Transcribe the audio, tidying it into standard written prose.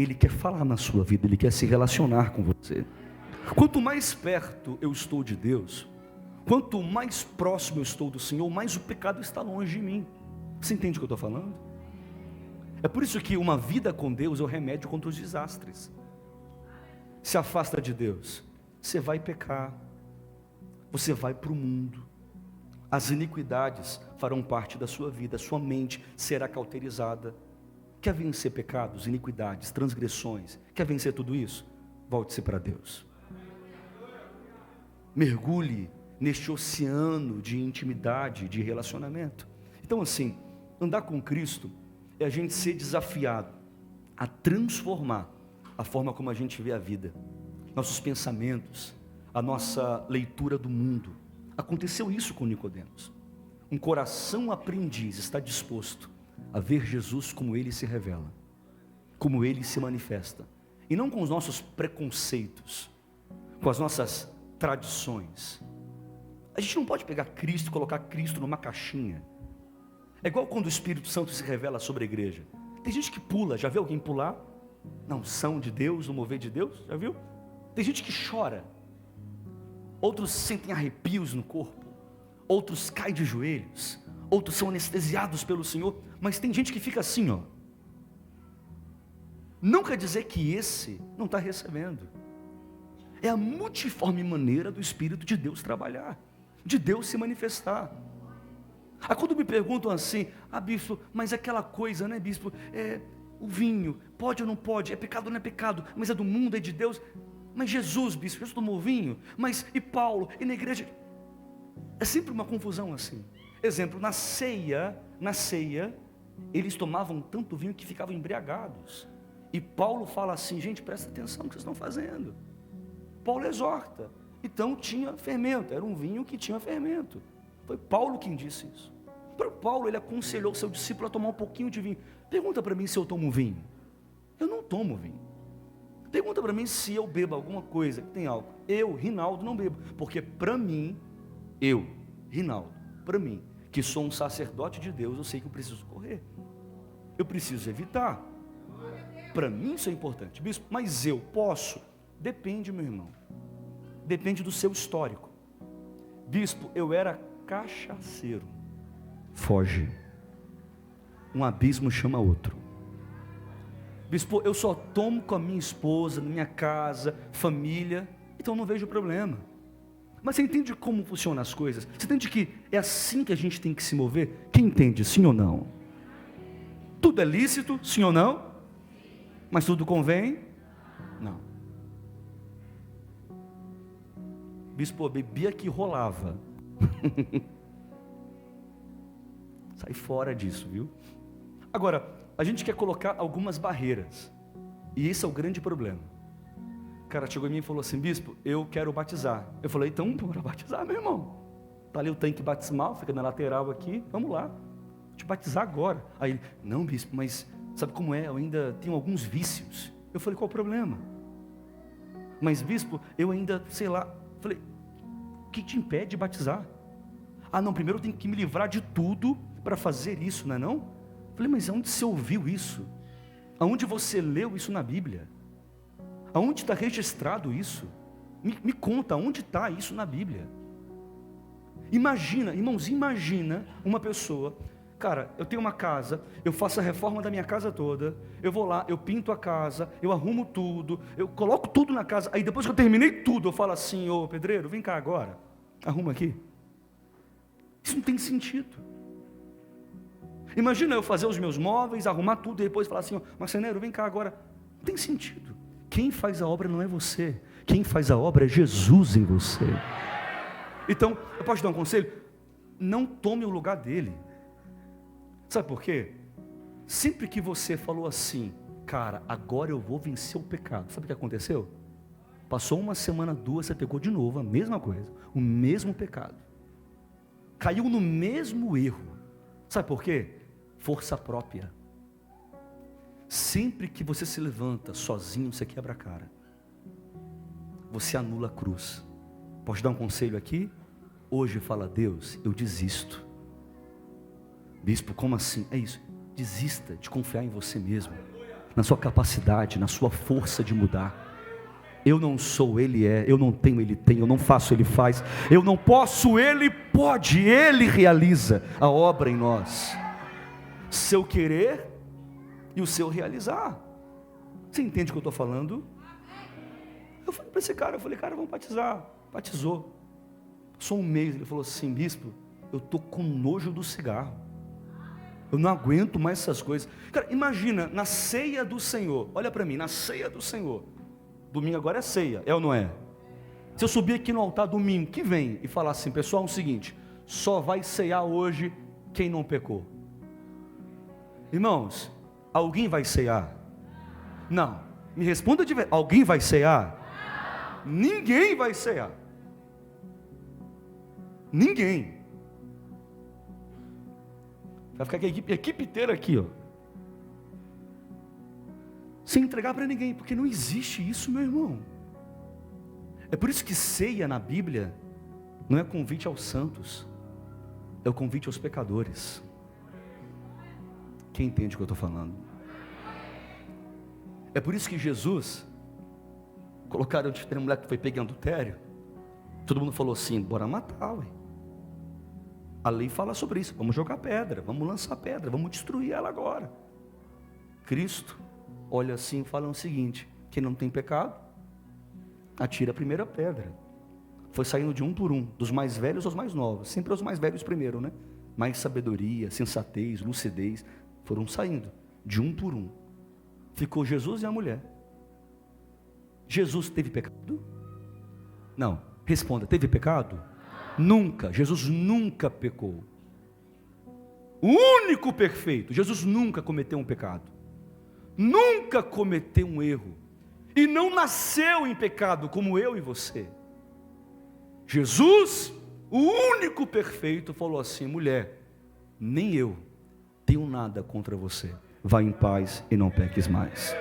Ele quer falar na sua vida, Ele quer se relacionar com você. Quanto mais perto eu estou de Deus, quanto mais próximo eu estou do Senhor, mais o pecado está longe de mim. Você entende o que eu estou falando? É por isso que uma vida com Deus é o remédio contra os desastres. Se afasta de Deus, você vai pecar, você vai para o mundo, as iniquidades farão parte da sua vida, a sua mente será cauterizada. Quer vencer pecados, iniquidades, transgressões? Quer vencer tudo isso? Volte-se para Deus. Mergulhe neste oceano de intimidade, de relacionamento. Então assim, andar com Cristo é a gente ser desafiado a transformar a forma como a gente vê a vida, nossos pensamentos, a nossa leitura do mundo. Aconteceu isso com Nicodemos. Um coração aprendiz está disposto a ver Jesus como Ele se revela, como Ele se manifesta, e não com os nossos preconceitos, com as nossas tradições. A gente não pode pegar Cristo e colocar Cristo numa caixinha. É igual quando o Espírito Santo se revela sobre a igreja. Tem gente que pula, já viu alguém pular? Na unção de Deus, no mover de Deus, já viu? Tem gente que chora, outros sentem arrepios no corpo, outros caem de joelhos, outros são anestesiados pelo Senhor, mas tem gente que fica assim, ó. Não quer dizer que esse não está recebendo. É a multiforme maneira do Espírito de Deus trabalhar, de Deus se manifestar. Quando me perguntam assim, bispo, mas aquela coisa, né, bispo, o vinho, pode ou não pode, é pecado ou não é pecado, mas é do mundo, é de Deus. Mas Jesus, bispo, Jesus tomou vinho, mas e Paulo, e na igreja? É sempre uma confusão assim. Exemplo, na ceia, eles tomavam tanto vinho que ficavam embriagados. E Paulo fala assim, gente, presta atenção no que vocês estão fazendo. Paulo exorta. Então tinha fermento, era um vinho que tinha fermento. Foi Paulo quem disse isso. Para Paulo, ele aconselhou o seu discípulo a tomar um pouquinho de vinho. Pergunta para mim se eu tomo vinho. Eu não tomo vinho. Pergunta para mim se eu bebo alguma coisa que tem álcool. Eu, Rinaldo, não bebo. Porque para mim, Rinaldo, para mim, que sou um sacerdote de Deus, eu sei que eu preciso correr. Eu preciso evitar. Para mim isso é importante. Bispo, mas eu posso? Depende, meu irmão. Depende do seu histórico. Bispo, eu era cachaceiro. Foge. Um abismo chama outro. Bispo, eu só tomo com a minha esposa, na minha casa, família, então não vejo problema. Mas você entende como funcionam as coisas? Você entende que é assim que a gente tem que se mover? Quem entende, sim ou não? Tudo é lícito, sim ou não? Mas tudo convém? Não. Bispo, bebia que rolava. Sai fora disso, viu? Agora, a gente quer colocar algumas barreiras. E esse é o grande problema. O cara chegou em mim e falou assim, bispo, eu quero batizar. Eu falei, então bora batizar, meu irmão. Está ali o tanque batismal, fica na lateral aqui, vamos lá. Vou te batizar agora. Aí ele, não bispo, mas sabe como é? Eu ainda tenho alguns vícios. Eu falei, qual o problema? Mas bispo, eu ainda, sei lá. Falei, o que te impede de batizar? Não, primeiro eu tenho que me livrar de tudo para fazer isso, não é não? Falei, mas aonde você ouviu isso? Aonde você leu isso na Bíblia? Aonde está registrado isso? Me conta, aonde está isso na Bíblia? Imagina, irmãos, imagina uma pessoa, cara, eu tenho uma casa, eu faço a reforma da minha casa toda, eu vou lá, eu pinto a casa, eu arrumo tudo, eu coloco tudo na casa, aí depois que eu terminei tudo, eu falo assim, ô pedreiro, vem cá agora, arruma aqui. Isso não tem sentido. Imagina eu fazer os meus móveis, arrumar tudo e depois falar assim, marceneiro, vem cá agora. Não tem sentido. Quem faz a obra não é você. Quem faz a obra é Jesus em você. Então, eu posso te dar um conselho? Não tome o lugar dele. Sabe por quê? Sempre que você falou assim, cara, agora eu vou vencer o pecado. Sabe o que aconteceu? Passou uma semana, duas, você pegou de novo a mesma coisa. O mesmo pecado. Caiu no mesmo erro. Sabe por quê? Força própria. Sempre que você se levanta sozinho, você quebra a cara. Você anula a cruz. Posso dar um conselho aqui? Hoje fala, Deus, eu desisto. Bispo, como assim? É isso, desista de confiar em você mesmo. na sua capacidade, na sua força de mudar. Eu não sou, Ele é. Eu não tenho, Ele tem. Eu não faço, Ele faz. Eu não posso, Ele pode. Ele realiza a obra em nós. Seu querer e o seu realizar. Você entende o que eu estou falando? Eu falei para esse cara, cara, vamos batizar. Batizou. Passou um mês, ele falou assim: bispo, eu estou com nojo do cigarro. Eu não aguento mais essas coisas. Cara, imagina, na ceia do Senhor. Olha para mim, na ceia do Senhor. Domingo agora é ceia, é ou não é? Se eu subir aqui no altar domingo que vem e falar assim: pessoal, é o seguinte, só vai ceiar hoje quem não pecou. Irmãos, alguém vai ceiar? Não, me responda de verdade, alguém vai ceiar? Ninguém vai cear. Ninguém. Vai ficar a equipe inteira aqui, ó, sem entregar para ninguém, porque não existe isso, meu irmão. É por isso que ceia na Bíblia não é convite aos santos, é o convite aos pecadores. Quem entende o que eu estou falando? É por isso que Jesus, colocaram de ter mulher que foi pega em adultério, todo mundo falou assim: bora matar, ué. A lei fala sobre isso, vamos jogar pedra, vamos lançar pedra, vamos destruir ela agora. Cristo olha assim e fala o seguinte: quem não tem pecado, atira a primeira pedra. Foi saindo de um por um, dos mais velhos aos mais novos, sempre os mais velhos primeiro, né? Mais sabedoria, sensatez, lucidez, foram saindo, de um por um. Ficou Jesus e a mulher. Jesus teve pecado? Não, responda, teve pecado? Nunca, Jesus nunca pecou. O único perfeito, Jesus nunca cometeu um pecado. Nunca cometeu um erro. E não nasceu em pecado como eu e você. Jesus, o único perfeito, falou assim: mulher, nem eu tenho nada contra você. Vá em paz e não peques mais.